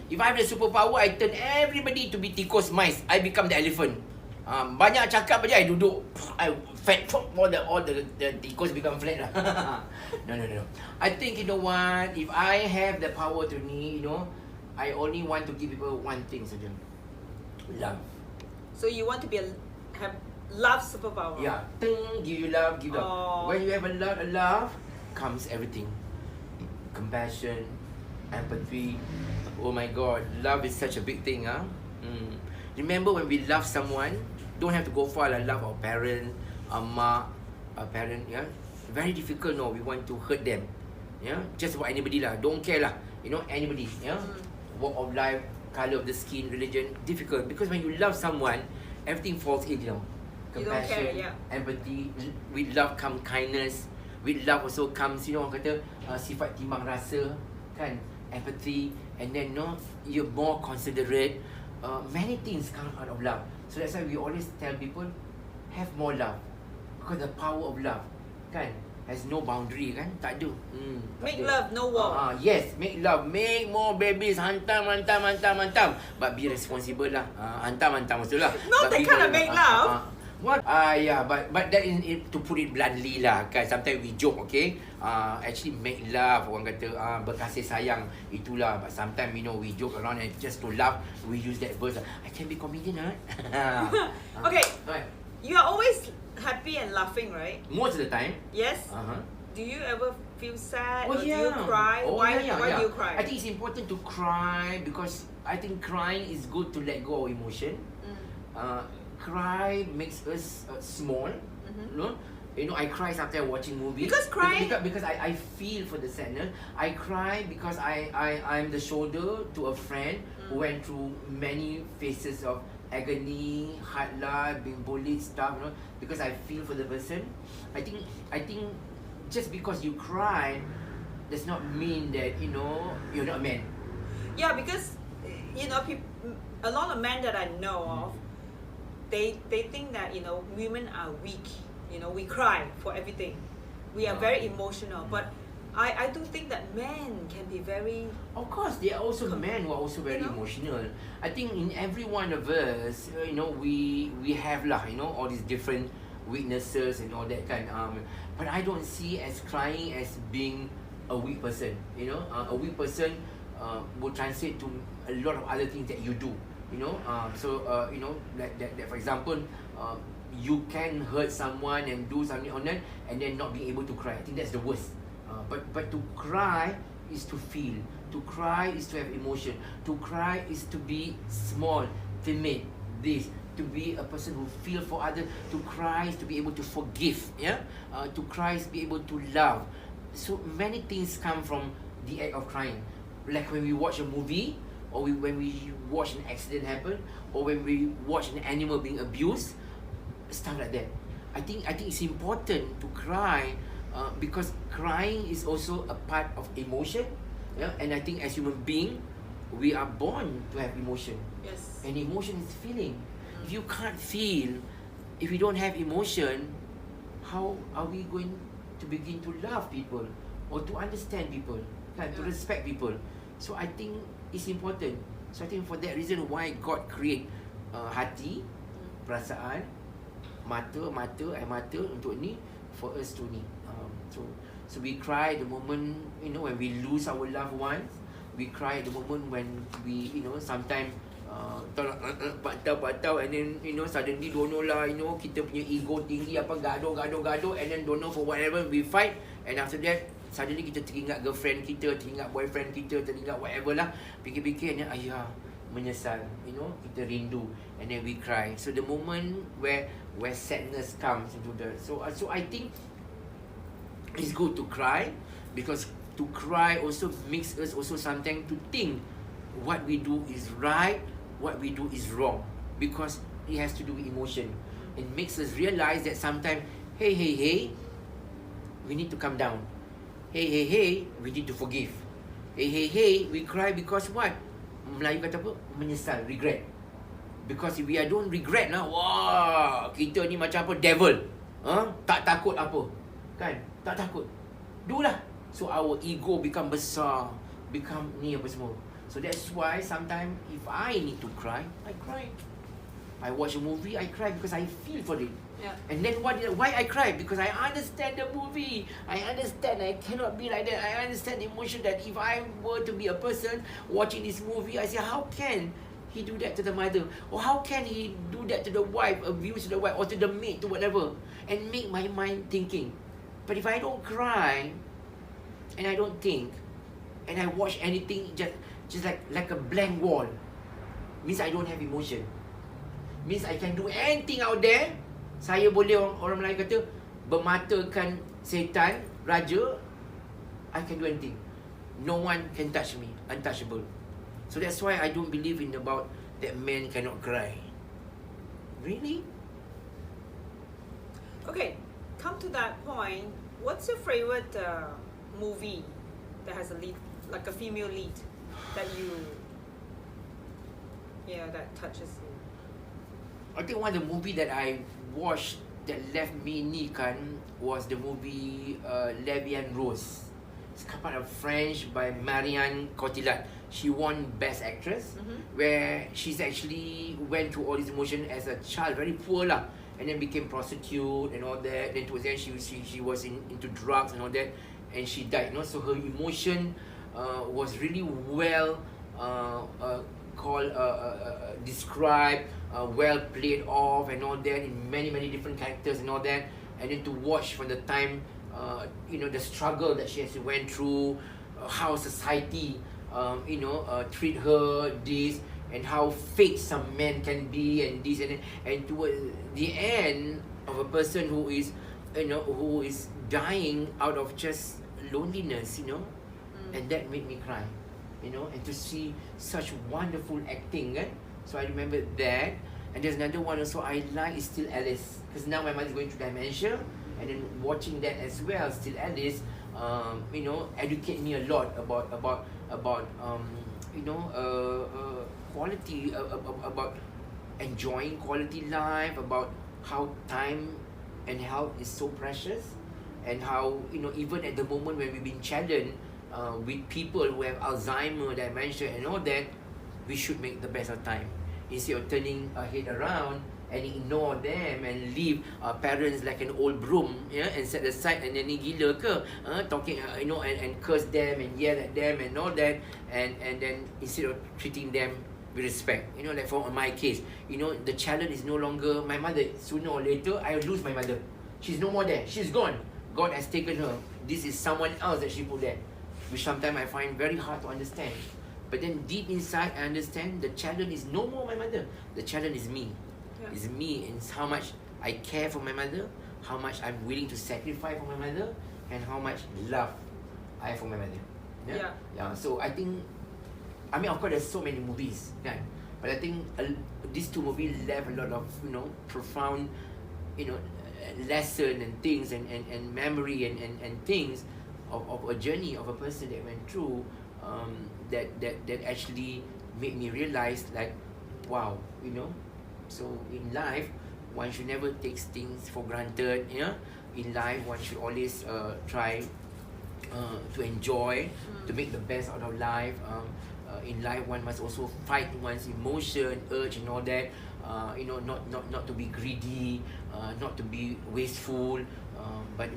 If I have the superpower, I turn everybody to be tikus mice. I become the elephant. Banyak cakap aja, I duduk, I fat, all the tikus become flat lah. No. I think, what, if I have the power to me, I only want to give people one thing saja. Love. So you want to have love superpower? Yeah, give you love, give love. When you have a lot of love, comes everything. Compassion, empathy. Oh my God, love is such a big thing, Remember when we love someone, don't have to go far like love our parent, mak, our parent, very difficult, we want to hurt them, just about anybody lah, don't care lah, anybody, walk of life, color of the skin, religion, difficult, because when you love someone, everything falls in, compassion, empathy, with love comes kindness, with love also comes, orang kata, sifat timbang rasa, kan, empathy, and then you're more considerate. Many things come out of love. So that's why we always tell people, have more love, because the power of love, kan, has no boundary, kan, tak ada. Make love, no war. Yes, make love, make more babies, hantam, but be responsible lah. Hantam maksud lah. Not that kind of make love. What? Yeah, but that is to put it bluntly lah, kan. Sometimes we joke, okay. Actually make love, orang kata berkasih sayang, itulah. But sometimes we joke around and just to laugh, we use that verse. I can be comedian, huh? Okay. Right. You are always happy and laughing, right? Most of the time. Yes. Uh-huh. Do you ever feel sad Oh, or yeah. do you cry? Why do you cry? I think it's important to cry because I think crying is good to let go of emotion. Cry makes us small. I cry sometimes watching movies. Because crying... Because I feel for the sadness. I cry because I'm the shoulder to a friend who went through many phases of agony, hard life, being bullied, stuff, because I feel for the person. I think just because you cry does not mean that you're not a man. Yeah, because a lot of men that I know of, they think that women are weak. We cry for everything. We are very emotional, but I do think that men can be very... Of course, there are also men who are also very emotional. I think in every one of us, we have all these different weaknesses and all that kind. But I don't see as crying as being a weak person. A weak person will translate to a lot of other things that you do. Like for example, you can hurt someone and do something on that, and then not be able to cry. I think that's the worst. But to cry is to feel. To cry is to have emotion. To cry is to be small, timid. To be a person who feel for others. To cry is to be able to forgive. To cry is to be able to love. So many things come from the act of crying. Like when we watch a movie, or when we watch an accident happen, or when we watch an animal being abused, stuff like that. I think it's important to cry. Because crying is also a part of emotion, and I think as human being, we are born to have emotion. Yes. And emotion is feeling. If you can't feel, if you don't have emotion, how are we going to begin to love people or to understand people, to respect people? So I think it's important. So I think for that reason why God create hati, perasaan, mata, air mata untuk ni, for us to ni. So we cry the moment when we lose our loved ones. We cry the moment when we sometimes patau and then suddenly don't know lah, kita punya ego tinggi apa gaduh and then don't know for whatever we fight, and after that suddenly kita teringat girlfriend kita, teringat boyfriend kita, teringat whatever lah, fikir-fikir and then ayah menyesal, kita rindu, and then we cry. So the moment where sadness comes into the so I think it's good to cry, because to cry also makes us also sometimes to think what we do is right, what we do is wrong, because it has to do with emotion. It makes us realize that sometimes, hey, we need to calm down. Hey, we need to forgive. Hey, we cry because what? Melayu kata apa? Menyesal, regret. Because if we don't regret lah, wah, kita ni macam apa? Devil. Tak takut apa? Kan? Tak takut. Do lah. So our ego become besar, become ni apa semua. So that's why sometimes if I need to cry, I cry. I watch a movie, I cry because I feel for it. Yeah. And then why I cry? Because I understand the movie. I understand I cannot be like that. I understand the emotion that if I were to be a person watching this movie, I say, how can he do that to the mother? Or how can he do that to the wife, abuse the wife, or to the maid, to whatever? And make my mind thinking. But if I don't cry, and I don't think, and I watch anything just like a blank wall, means I don't have emotion. Means I can do anything out there. Saya boleh orang Melayu kata bermatakan setan, raja. I can do anything. No one can touch me, untouchable. So that's why I don't believe in about that men cannot cry. Really? Okay, come to that point. What's your favorite movie that has a lead like a female lead that that touches you? I think one of the movie that I watched that left me ni kan was the movie Levy and Rose. It's kind of French by Marianne Cotillard. She won Best Actress, where she's actually went through all this emotion as a child, very poor lah, and then became prostitute and all that. Then towards the end, she was into drugs and all that, and she died. You know, so her emotion was really well described, well played off and all that in many different characters and all that. And then to watch from the time, the struggle that she has went through, how society, treat her, this, and how fake some men can be, and this and towards the end of a person who is dying out of just loneliness, and that made me cry. And to see such wonderful acting, kan? So I remember that. And there's another one also I like is Still Alice, because now my mother is going through dementia, and then watching that as well, Still Alice, educate me a lot about quality, about enjoying quality life, about how time and health is so precious, and how even at the moment when we've been challenged with people who have Alzheimer, dementia and all that, we should make the best of time instead of turning our head around and ignore them and leave parents like an old broom, and set aside, and then ni gila ke, talking, and curse them and yell at them and all that, and then instead of treating them with respect, like for my case, the challenge is no longer my mother. Sooner or later, I will lose my mother. She's no more there. She's gone. God has taken her. This is someone else that she put there, which sometimes I find very hard to understand. But then deep inside, I understand the challenge is no more my mother. The challenge is me. Yeah. It's me, and it's how much I care for my mother, how much I'm willing to sacrifice for my mother, and how much love I have for my mother. Yeah. So I think, of course, there's so many movies, kan? But I think these two movies left a lot of profound, lesson and things and memory and things of a journey of a person that went through, that actually made me realize, like, wow, so in life one should never take things for granted. In life one should always try to enjoy, to make the best out of life. In life one must also fight one's emotion, urge and all that, not to be greedy, not to be wasteful, but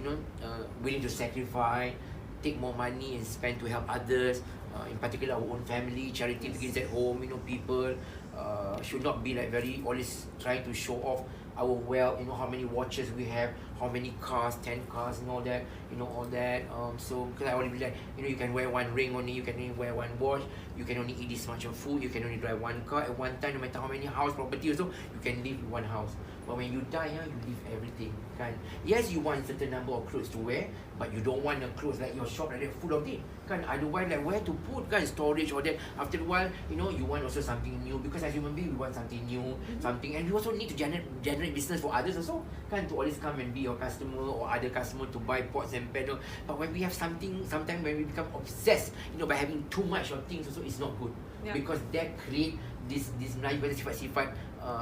willing to sacrifice, take more money and spend to help others, in particular our own family. Charity begins at home. People should not be like very always trying to show off our wealth, how many watches we have, how many cars, 10 cars and all that, all that. So because I always be like, you can wear one ring only, you can only wear one watch, you can only eat this much of food, you can only drive one car at one time, no matter how many house, property also, you can live in one house. But when you die, you leave everything, kan? Yes, you want certain number of clothes to wear, but you don't want the clothes like your shop like that full of it, kan? Otherwise, like where to put, kan? Storage or that. After a while, you want also something new, because as human beings, we want something new, something, and we also need to generate business for others also, kan? To always come and be your customer or other customer to buy pots and pans. But when we have something, sometimes when we become obsessed, by having too much of things also, it's not good, because that create this Melayu sifat-sifat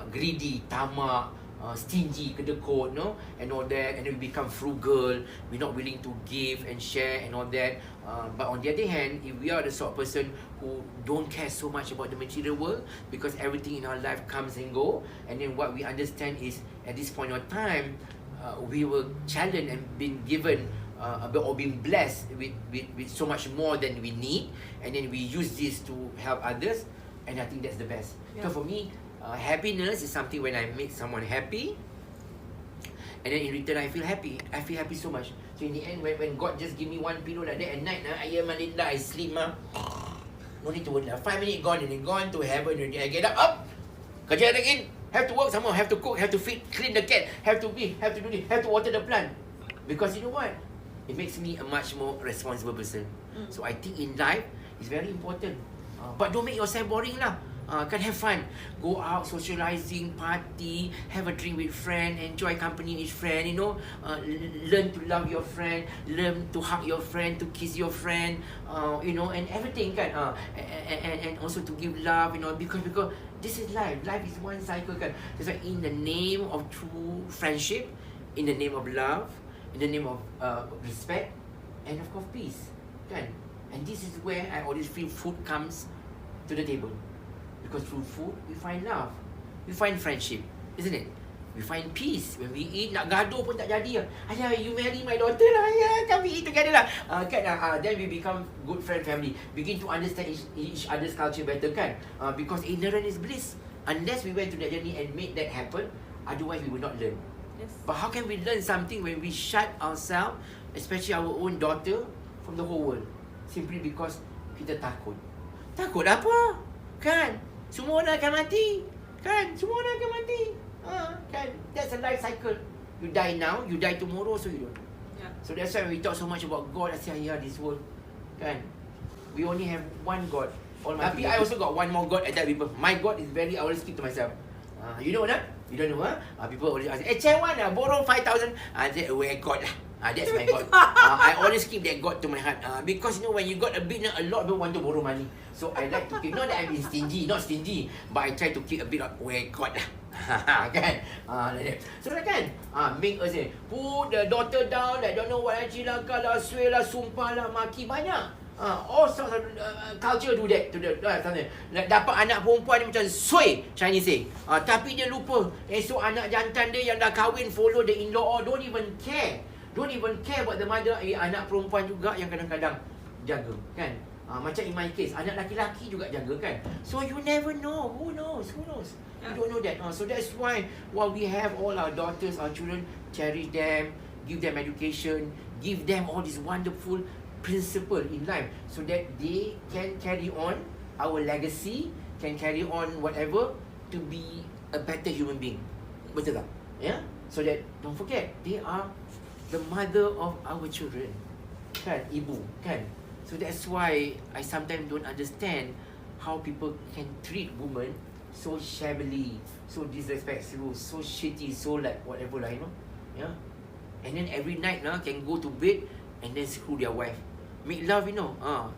greedy, tamak, stingy, kedekut, and all that, and then we become frugal, we're not willing to give and share and all that. But on the other hand, if we are the sort of person who don't care so much about the material world, because everything in our life comes and go, and then what we understand is, at this point of time, we were challenged and been given or being blessed with so much more than we need, and then we use this to help others, and I think that's the best. So for me, happiness is something when I make someone happy, and then in return I feel happy. I feel happy so much. So in the end, when God just give me one pillow like that at night, Melinda, I sleep, no need to worry. 5 minutes gone, and then gone to heaven already. I get up, kerja again, have to work some more, have to cook, have to feed, clean the cat, have to do this, have to water the plant. Because you know what? It makes me a much more responsible person. So I think in life, it's very important. But don't make yourself boring lah. Can have fun. Go out, socializing, party, have a drink with friend, enjoy company with friend, learn to love your friend, learn to hug your friend, to kiss your friend, and everything kan. And also to give love, because this is life. Life is one cycle kan. That's why in the name of true friendship, in the name of love, in the name of respect, and of course peace kan. And this is where I always feel food comes to the table. Because through food, we find love. We find friendship. Isn't it? We find peace. When we eat, nak gaduh pun tak jadi. Ayah, you marry my daughter lah. Ayah, can we eat together lah. Then we become good friend family. Begin to understand each other's culture better kan. Because ignorance is bliss. Unless we went to that journey and made that happen, otherwise we will not learn. Yes. But how can we learn something when we shut ourselves, especially our own daughter, from the whole world? Simply because kita takut. Takut apa? Kan? Semua orang akan mati. Kan? Semua orang akan mati. Kan? That's a life cycle. You die now, you die tomorrow, so you don't. Yeah. So that's why when we talk so much about God, I say, yeah, this world. Kan? We only have one God. Tapi I also got one more God at that people. My God is I always keep to myself. You know that? You don't know, people always ask, Chewan, borrow 5,000. I say, where God lah. That's my God. I always keep that God to my heart. Because when you got a bit, a lot of people want to borrow money. So I like to keep, not that I'm stingy, not stingy, but I try to keep a bit of where God lah. Kan? Like that. So kan, make us say, put the daughter down, like don't know what, cilaka lah, swear lah, sumpah lah, maki banyak. All sorts of culture do that to the dapat anak perempuan macam suai Chinese say. Tapi dia lupa esok anak jantan dia yang dah kahwin follow the in-law, don't even care. Don't even care about the mother. Anak perempuan juga yang kadang-kadang jaga kan. Macam in my case, anak laki-laki juga jaga kan. So you never know. Who knows? You don't know that. So that's why while we have all our daughters, our children, cherish them, give them education, give them all this wonderful principle in life so that they can carry on our legacy, can carry on whatever to be a better human being. Betul tak? Yeah? So that, don't forget, they are the mother of our children. Kan? Ibu. Kan? So that's why I sometimes don't understand how people can treat women so shabbily, so disrespectful, so shitty, so like whatever lah, Yeah? And then every night can go to bed and then screw their wife. Make love,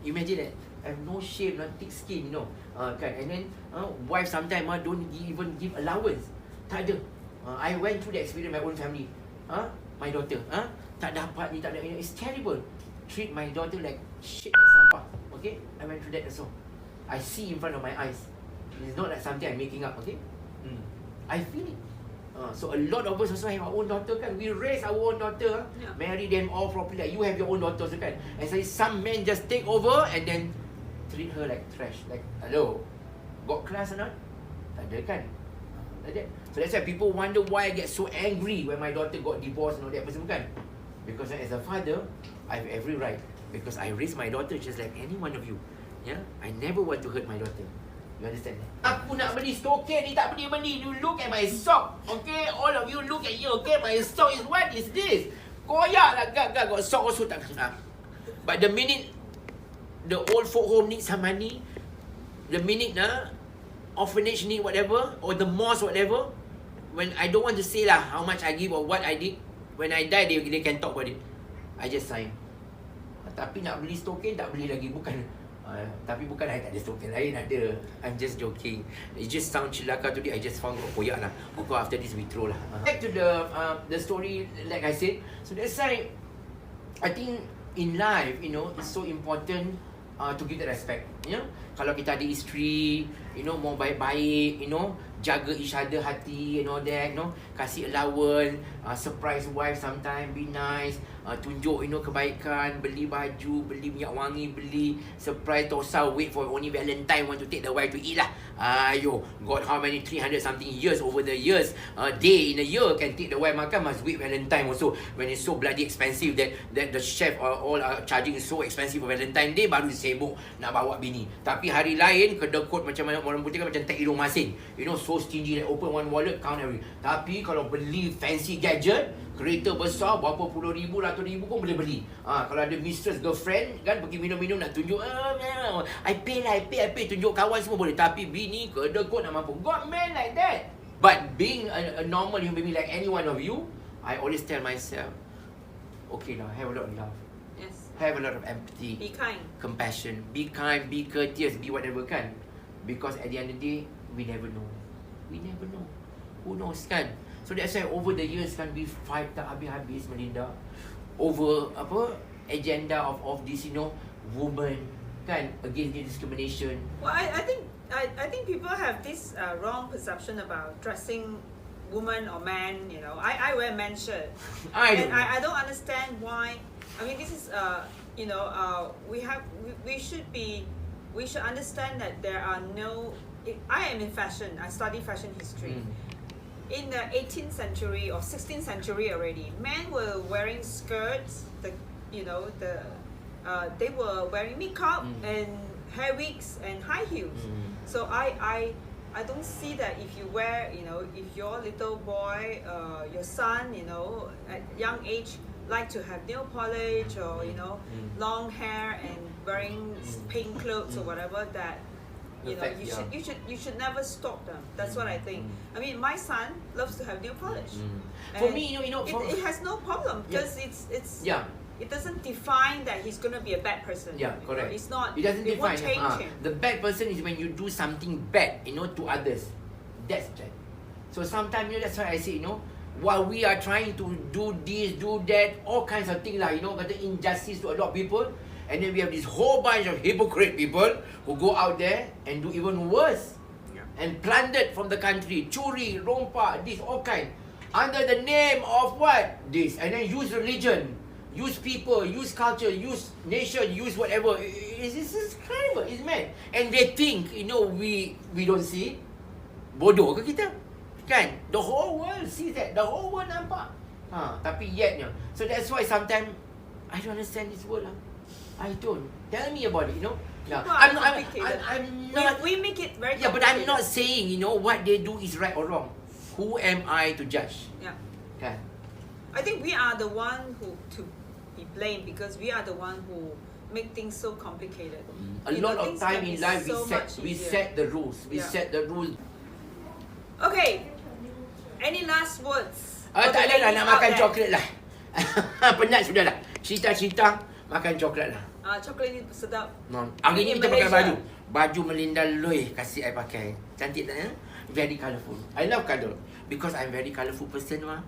imagine that. Have no shame, thick skin, kan? And then wife sometimes don't even give allowance. Tak ada. I went through the experience my own family. My daughter, tak dapat ni, tak ada. It's terrible. Treat my daughter like shit, like sampah. Okay? I went through that also. I see in front of my eyes. It's not like something I'm making up. Okay? I feel it. So a lot of us also have our own daughter kan. We raise our own daughter, marry them all properly. Like you have your own daughters kan. And so some men just take over and then treat her like trash. Like, hello, got class or not? Tak ada kan? Like that. So that's why people wonder why I get so angry when my daughter got divorced and all that. Kan? Because as a father, I have every right. Because I raise my daughter just like any one of you. Yeah, I never want to hurt my daughter. You understand? Aku nak beli stokin ni tak beli. You look at my sock. Okay? All of you look at you. Okay? My sock is, what is this? Koyak lah. Got sock also tak kena. But the minute the old folk home need some money, the minute orphanage need whatever, or the mosque whatever, when I don't want to say lah how much I give or what I did, when I die they can talk about it. I just sign. Tapi nak beli stokin tak beli lagi. Tapi bukan I tak ada stokin lain, ada. I'm just joking. It just sound celaka today. I just found koyak lah. Pokok after this we throw lah. Back to the story, like I said. So that's why I think in life, it's so important to give the respect. Kalau kita ada isteri, mau baik-baik, jaga each other hati and all that, kasih allowance, surprise wife sometimes, be nice, tunjuk kebaikan, beli baju, beli minyak wangi, beli surprise, tak usah wait for only Valentine want to take the wife to eat lah. Ayo, got how many 300 something years over the years, day in a year can take the wife makan, must wait Valentine also when it's so bloody expensive that the chef all are charging so expensive for Valentine Day, baru sibuk nak bawa bini. Tapi hari lain kedekut macam mana orang putih kan, macam tek hidung masin, so so stingy that open one wallet, count every. Tapi kalau beli fancy gadget, kereta besar, berapa puluh ribu, ratus ribu pun boleh beli. Kalau ada mistress, girlfriend, kan pergi minum-minum nak tunjuk, I pay, tunjuk kawan semua boleh. Tapi bini, kedekut nak mampu. Got men like that. But being a normal human being like any one of you, I always tell myself, okay now, have a lot of love. Yes. Have a lot of empathy. Be kind. Compassion. Be kind, be courteous, be whatever kan. Because at the end of the day, we never know. We never know. Who knows kan? So that's why over the years kan, we fight tak habis-habis, Melinda. Over agenda of this, woman kan, against discrimination. Well, I think people have this wrong perception about dressing woman or man. I wear men's shirt, and I don't understand why. I mean, this is we should understand that there are no. I am in fashion. I study fashion history. In the 18th century or 16th century already, men were wearing skirts. They were wearing makeup and hair wigs and high heels. So I don't see that if you wear, if your little boy, your son, at young age like to have nail polish or long hair and wearing pink clothes or whatever, that you should never stop them. That's what I think. I mean, my son loves to have nail polish. For me, it has no problem because it's it doesn't define that he's going to be a bad person. Yeah, correct. It's not. It doesn't define. Won't change him. The bad person is when you do something bad, to others. That's bad. So sometimes, that's why I say, while we are trying to do this, do that, all kinds of things like, kata injustice to a lot of people, and then we have this whole bunch of hypocrite people who go out there and do even worse. And plundered from the country, curi, rompak, this, all kind. Under the name of what? This. And then use religion. Use people, use culture, use nation, use whatever. It's terrible, it's mad. And they think, we don't see. Bodoh ke kita? Kan? The whole world sees that. The whole world nampak. Tapi yetnya. So that's why sometimes I don't understand this world. I don't. Tell me about it, I'm not. We make it very complicated. Yeah, but I'm not saying, what they do is right or wrong. Who am I to judge? Yeah. Kan? I think we are the one who to be blamed because we are the one who make things so complicated. A lot of time in life we set the rules. We set the rules. Okay. Any last words? Tak ada lah, nak makan coklat lah. Penat sudah lah. Cerita-cerita makan coklat lah. Coklat ni sedap. Hari ni kita pakai baju. Baju Melinda Looi kasih I pakai. Cantik tak? Very colourful. I love colour. Because I'm very colourful person mah.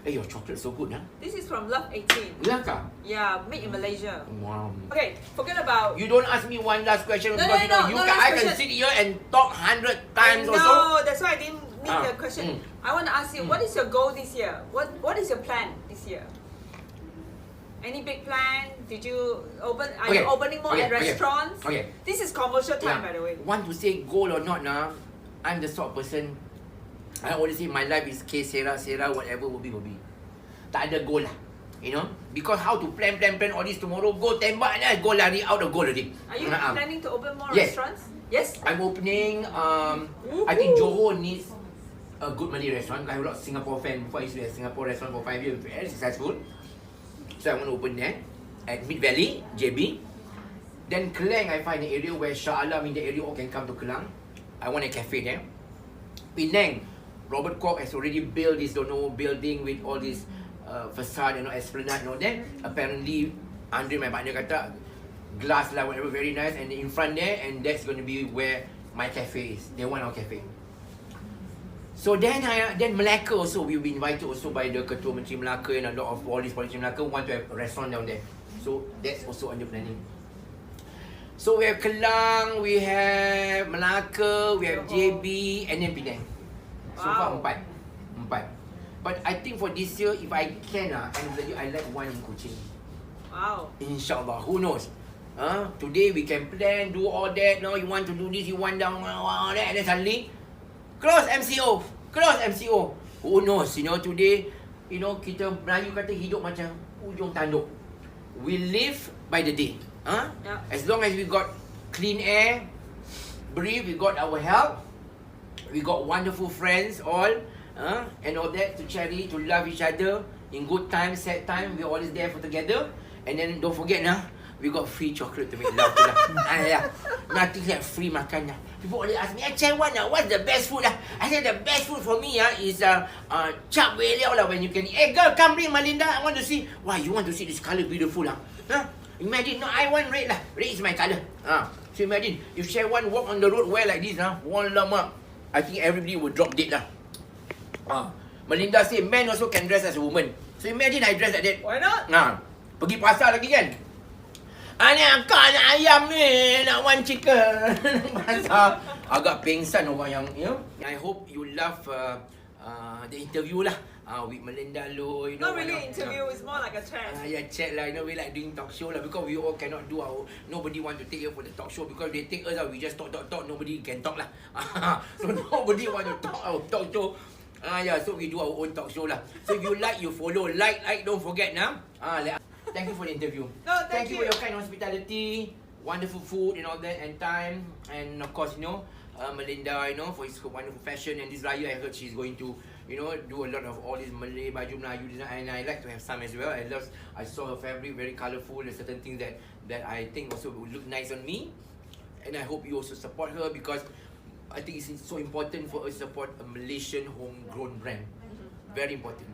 Your chocolate so good. This is from Love 18. Yeah, kah? Yeah, made in Malaysia. Wow. Okay, forget about. You don't ask me one last question because no, I can sit here and talk 100 times or so. No, that's why I didn't need the question. I want to ask you, what is your goal this year? What is your plan this year? Any big plan? Did you open? Are you opening more at restaurants? Okay. This is commercial time, by the way. Want to say goal or not now? I'm the sort of person. I always say my life is K Sera, whatever will be. Tak ada goal lah. Because how to plan all this tomorrow, go tembak and go lari out of goal already. Are you planning to open more restaurants? Yes. I'm opening, I think Johor needs a good Malay restaurant. I have a lot of Singapore fans. Before I used to have Singapore restaurant for 5 years, very successful. So I want to open there at Mid Valley, JB. Then Kelang, I find an area where Shah Alam in the area all can come to Kelang. I want a cafe there. Penang, Robert Kwok has already built this building with all this facade, esplanade and all that. Apparently, Andre, my partner, kata glass lah, whatever, very nice. And in front there, and that's going to be where my cafe is. They want our cafe. So then Melaka also, we've been invited also by the Ketua Menteri Melaka and a lot of all these politicians Melaka want to have a restaurant down there. So that's also under planning. So we have Kelang, we have Melaka, we have JB, and then Penang. So far 4. But I think for this year, if I can, I like one in Kuching. Wow. InsyaAllah, who knows? Today we can plan, do all that. Now you want to do this, you want down, all that, and then suddenly close MCO. Who knows? Today, kita Melayu kata hidup macam ujung tanduk. We live by the day. As long as we got clean air, breathe, we got our health, We got wonderful friends all, and all that to cherish, to love each other in good time, sad time. We're always there for together. And then don't forget we got free chocolate to make love to lah. Yeah. Nothing like free makan lah. People always ask me, Chai Wan what's the best food lah? I said the best food for me is chap wei liao lah when you can eat. Hey girl, come bring Melinda. I want to see. Wow, you want to see this colour beautiful lah? Imagine, no, I want red lah. Red is my colour. So imagine if Chai Wan walk on the road wear like this one lama, I think everybody will drop dead lah. Melinda say men also can dress as a woman. So imagine I dress like that. Why not? Pergi pasar lagi kan. Anak ayam ni, nak one chicken. Pasar. Agak pengsan orang yang, I hope you love the interview lah. With Melinda Looi. Not really interview, it's more like a chat. Yeah, chat lah. We like doing talk show lah because we all cannot do nobody want to take her for the talk show because they take us we just talk. Nobody can talk lah. So nobody want to talk our talk show. So we do our own talk show lah. So if you like, you follow. Like, don't forget Thank you for the interview. No, thank you for your kind hospitality, wonderful food and all that, and time, and of course, Melinda, for his wonderful fashion. And this Raya, I heard she's going to, do a lot of all this Malay baju Melayu design, and I like to have some as well. I saw her fabric very colourful. There's certain things that I think also would look nice on me, and I hope you also support her because I think it's so important for us to support a Malaysian homegrown brand. Very important.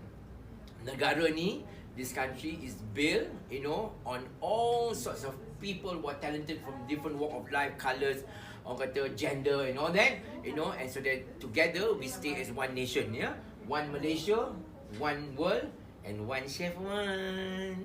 Negara ni, this country is built, on all sorts of people who are talented from different walk of life, colours, orang kata gender and all that, and so that together we stay as one nation, One Malaysia, one world, and one Chef Wan.